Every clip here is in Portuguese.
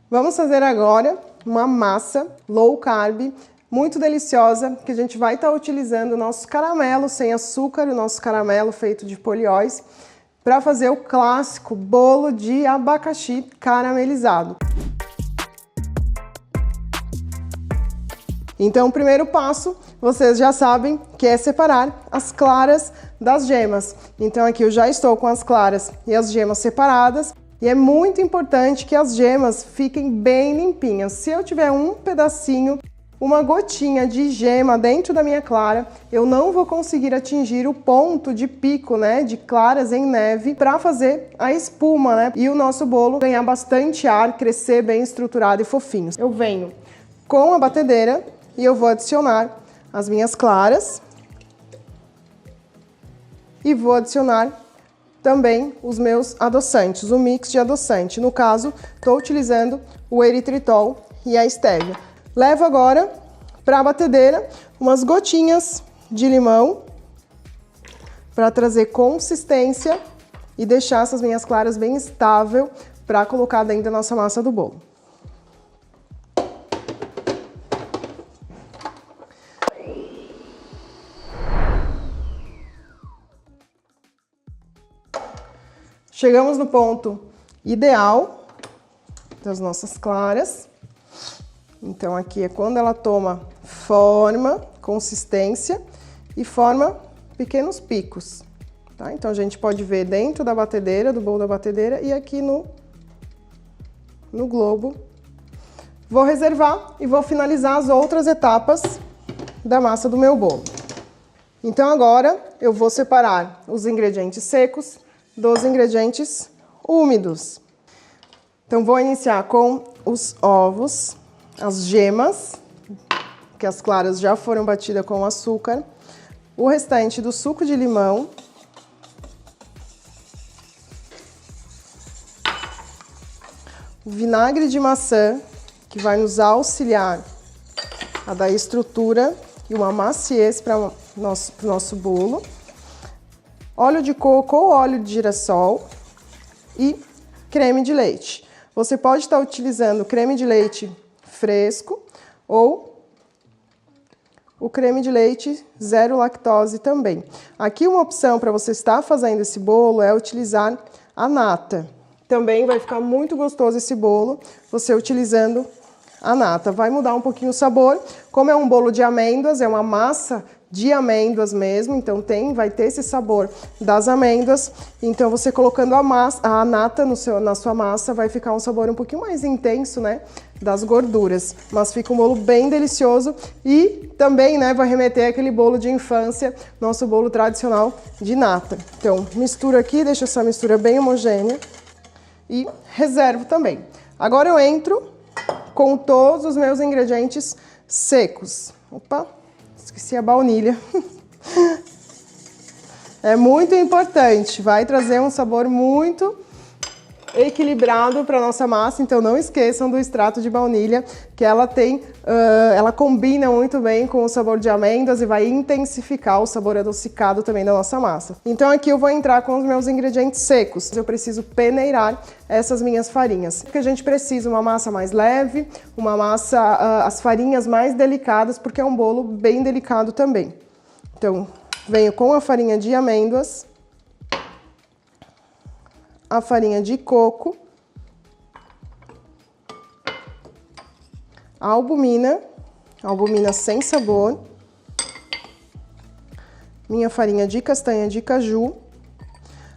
Vamos fazer agora uma massa low carb, muito deliciosa, que a gente vai estar utilizando o nosso caramelo sem açúcar, o nosso caramelo feito de polióis, para fazer o clássico bolo de abacaxi caramelizado. Então, o primeiro passo, vocês já sabem, que é separar as claras das gemas. Então, aqui eu já estou com as claras e as gemas separadas. E é muito importante que as gemas fiquem bem limpinhas. Se eu tiver um pedacinho, uma gotinha de gema dentro da minha clara, eu não vou conseguir atingir o ponto de pico, né, de claras em neve para fazer a espuma, né, e o nosso bolo ganhar bastante ar, crescer bem estruturado e fofinho. Eu venho com a batedeira e eu vou adicionar as minhas claras e vou adicionar também os meus adoçantes, o mix de adoçante. No caso, estou utilizando o eritritol e a estévia. Levo agora para a batedeira umas gotinhas de limão para trazer consistência e deixar essas minhas claras bem estável para colocar dentro da nossa massa do bolo. Chegamos no ponto ideal das nossas claras. Então, aqui é quando ela toma forma, consistência e forma pequenos picos, tá? Então, a gente pode ver dentro da batedeira, do bolo da batedeira e aqui no globo. Vou reservar e vou finalizar as outras etapas da massa do meu bolo. Então, agora eu vou separar os ingredientes secos dos ingredientes úmidos. Então, vou iniciar com os ovos, as gemas, que as claras já foram batidas com açúcar, o restante do suco de limão, o vinagre de maçã, que vai nos auxiliar a dar estrutura e uma maciez para o nosso bolo, óleo de coco ou óleo de girassol e creme de leite. Você pode estar utilizando creme de leite fresco ou o creme de leite zero lactose também. Aqui uma opção para você estar fazendo esse bolo é utilizar a nata. Também vai ficar muito gostoso esse bolo você utilizando a nata. Vai mudar um pouquinho o sabor. Como é um bolo de amêndoas, é uma massa de amêndoas mesmo, então vai ter esse sabor das amêndoas. Então, você colocando a nata na sua massa, vai ficar um sabor um pouquinho mais intenso, né, das gorduras. Mas fica um bolo bem delicioso e também, né, vai remeter àquele bolo de infância, nosso bolo tradicional de nata. Então, misturo aqui, deixo essa mistura bem homogênea e reservo também. Agora eu entro com todos os meus ingredientes secos. Opa! Esqueci a baunilha. É muito importante, vai trazer um sabor muito equilibrado para nossa massa, então não esqueçam do extrato de baunilha, que ela combina muito bem com o sabor de amêndoas e vai intensificar o sabor adocicado também da nossa massa. Então aqui eu vou entrar com os meus ingredientes secos. Eu preciso peneirar essas minhas farinhas, porque a gente precisa uma massa mais leve, uma massa, as farinhas mais delicadas, porque é um bolo bem delicado também. Então, venho com a farinha de amêndoas, a farinha de coco, a albumina sem sabor, minha farinha de castanha de caju.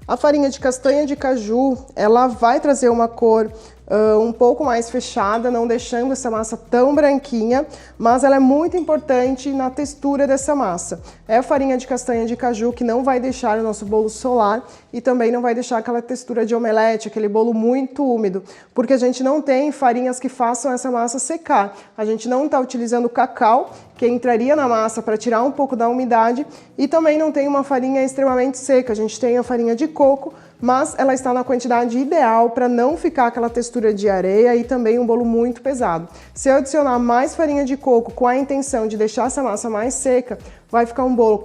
A farinha de castanha de caju, ela vai trazer uma cor um pouco mais fechada, não deixando essa massa tão branquinha, mas ela é muito importante na textura dessa massa. É a farinha de castanha de caju que não vai deixar o nosso bolo solar e também não vai deixar aquela textura de omelete, aquele bolo muito úmido, porque a gente não tem farinhas que façam essa massa secar. A gente não está utilizando cacau, que entraria na massa para tirar um pouco da umidade, e também não tem uma farinha extremamente seca. A gente tem a farinha de coco mas ela está na quantidade ideal para não ficar aquela textura de areia e também um bolo muito pesado. Se eu adicionar mais farinha de coco com a intenção de deixar essa massa mais seca, vai ficar um bolo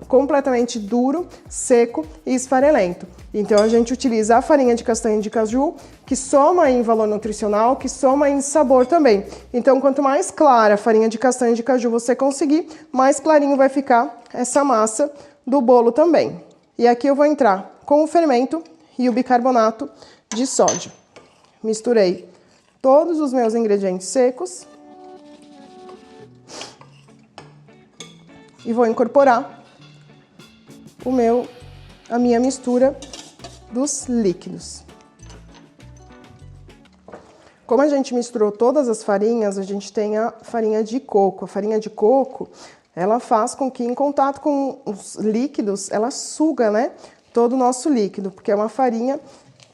completamente duro, seco e esfarelento. Então a gente utiliza a farinha de castanha de caju, que soma em valor nutricional, que soma em sabor também. Então quanto mais clara a farinha de castanha de caju você conseguir, mais clarinho vai ficar essa massa do bolo também. E aqui eu vou entrar com o fermento e o bicarbonato de sódio. Misturei todos os meus ingredientes secos e vou incorporar a minha mistura dos líquidos. Como a gente misturou todas as farinhas, a gente tem a farinha de coco. A farinha de coco, ela faz com que, em contato com os líquidos, ela suga, né, todo o nosso líquido, porque é uma farinha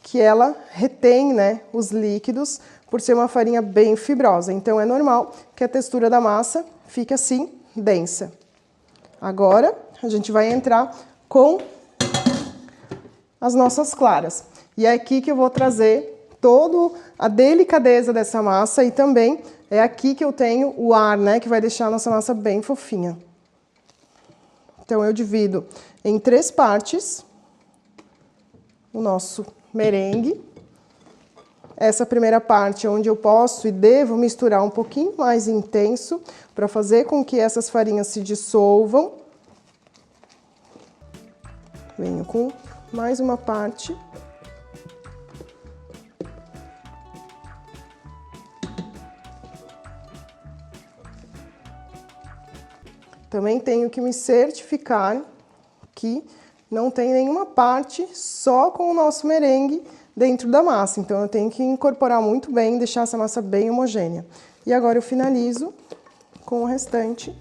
que ela retém, né, os líquidos, por ser uma farinha bem fibrosa. Então, é normal que a textura da massa fique assim, densa. Agora, a gente vai entrar com as nossas claras. E é aqui que eu vou trazer toda a delicadeza dessa massa e também é aqui que eu tenho o ar, né, que vai deixar a nossa massa bem fofinha. Então, eu divido em 3 partes o nosso merengue. Essa primeira parte é onde eu posso e devo misturar um pouquinho mais intenso para fazer com que essas farinhas se dissolvam. Venho com mais uma parte. Também tenho que me certificar que não tem nenhuma parte só com o nosso merengue dentro da massa. Então, eu tenho que incorporar muito bem, deixar essa massa bem homogênea. E agora eu finalizo com o restante.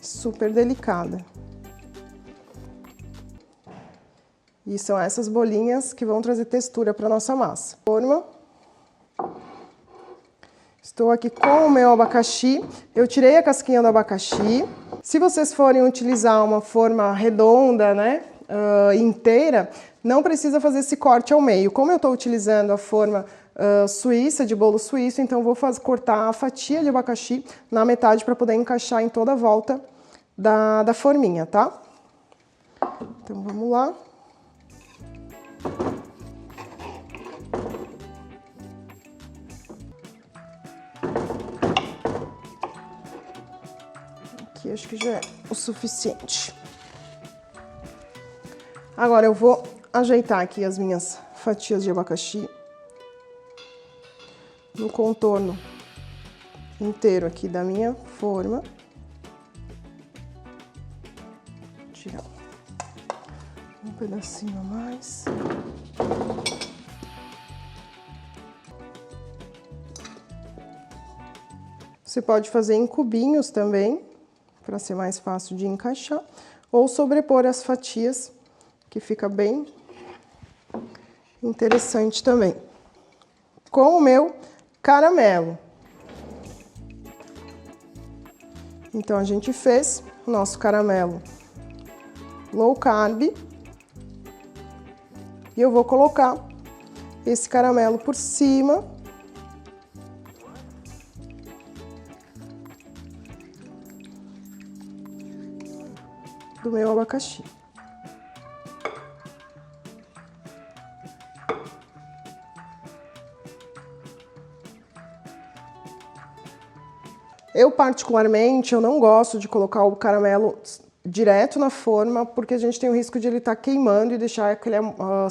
Super delicada. E são essas bolinhas que vão trazer textura para nossa massa. Forma. Estou aqui com o meu abacaxi. Eu tirei a casquinha do abacaxi. Se vocês forem utilizar uma forma redonda, né, inteira, não precisa fazer esse corte ao meio. Como eu estou utilizando a forma suíça, de bolo suíço, então vou cortar a fatia de abacaxi na metade para poder encaixar em toda a volta da forminha, tá? Então, vamos lá. Aqui acho que já é o suficiente. Agora eu vou ajeitar aqui as minhas fatias de abacaxi no contorno inteiro aqui da minha forma. Tirar um pedacinho a mais. Você pode fazer em cubinhos também, para ser mais fácil de encaixar, ou sobrepor as fatias, que fica bem interessante também. Com o meu caramelo. Então, a gente fez o nosso caramelo low carb. E eu vou colocar esse caramelo por cima do meu abacaxi. Eu, particularmente, eu não gosto de colocar o caramelo direto na forma, porque a gente tem o risco de ele estar queimando e deixar aquele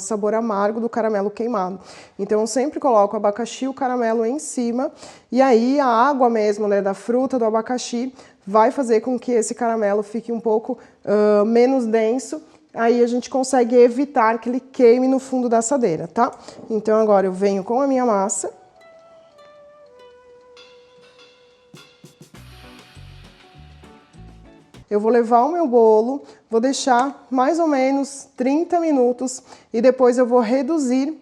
sabor amargo do caramelo queimado. Então, eu sempre coloco o abacaxi e o caramelo em cima, e aí a água mesmo, né, da fruta do abacaxi vai fazer com que esse caramelo fique um pouco menos denso. Aí a gente consegue evitar que ele queime no fundo da assadeira, tá? Então, agora eu venho com a minha massa. Eu vou levar o meu bolo, vou deixar mais ou menos 30 minutos e depois eu vou reduzir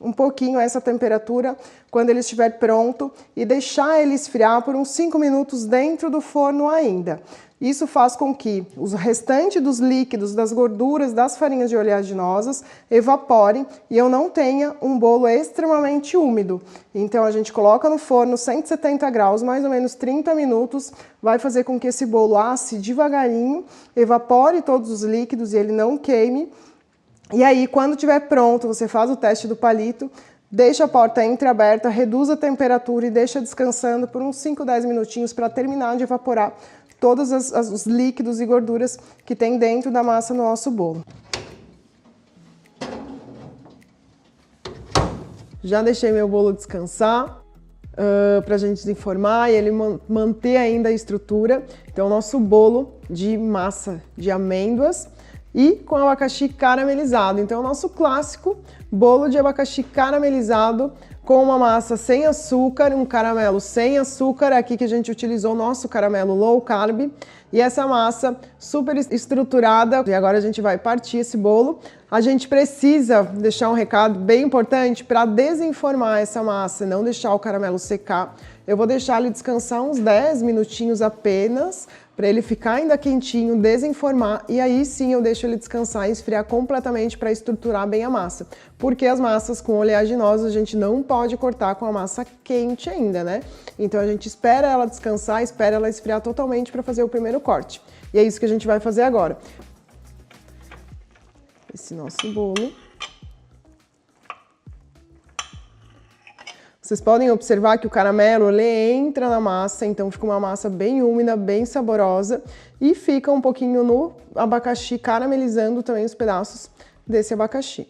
um pouquinho essa temperatura quando ele estiver pronto e deixar ele esfriar por uns 5 minutos dentro do forno ainda. Isso faz com que o restante dos líquidos, das gorduras, das farinhas de oleaginosas evaporem e eu não tenha um bolo extremamente úmido. Então a gente coloca no forno 170 graus, mais ou menos 30 minutos, vai fazer com que esse bolo asse devagarinho, evapore todos os líquidos e ele não queime. E aí, quando estiver pronto, você faz o teste do palito, deixa a porta entreaberta, reduz a temperatura e deixa descansando por uns 5, 10 minutinhos para terminar de evaporar todos os líquidos e gorduras que tem dentro da massa no nosso bolo. Já deixei meu bolo descansar para a gente desenformar e ele manter ainda a estrutura. Então, nosso bolo de massa de amêndoas e com abacaxi caramelizado. Então, nosso clássico bolo de abacaxi caramelizado com uma massa sem açúcar, um caramelo sem açúcar, aqui que a gente utilizou o nosso caramelo low carb, e essa massa super estruturada. E agora a gente vai partir esse bolo. A gente precisa deixar um recado bem importante para desenformar essa massa, não deixar o caramelo secar. Eu vou deixar ele descansar uns 10 minutinhos apenas, para ele ficar ainda quentinho, desenformar, e aí sim eu deixo ele descansar e esfriar completamente para estruturar bem a massa. Porque as massas com oleaginosas a gente não pode cortar com a massa quente ainda, né? Então a gente espera ela descansar, espera ela esfriar totalmente para fazer o primeiro corte. E é isso que a gente vai fazer agora. Esse nosso bolo. Vocês podem observar que o caramelo ele entra na massa, então fica uma massa bem úmida, bem saborosa e fica um pouquinho no abacaxi caramelizando também os pedaços desse abacaxi.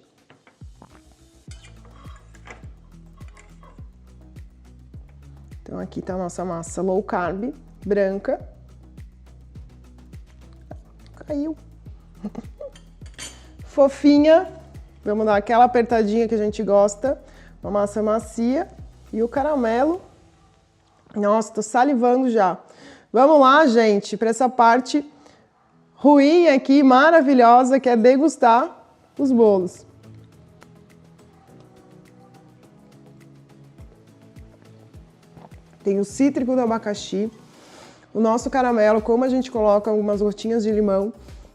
Então aqui tá a nossa massa low carb, branca. Caiu. Fofinha. Vamos dar aquela apertadinha que a gente gosta. Uma massa macia. E o caramelo, nossa, tô salivando já. Vamos lá, gente, para essa parte ruim aqui, maravilhosa, que é degustar os bolos. Tem o cítrico do abacaxi, o nosso caramelo, como a gente coloca algumas gotinhas de limão,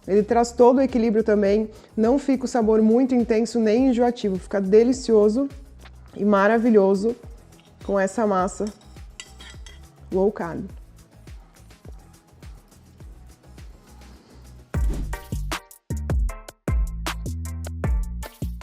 ele traz todo o equilíbrio também, não fica o sabor muito intenso nem enjoativo, fica delicioso e maravilhoso com essa massa low carb.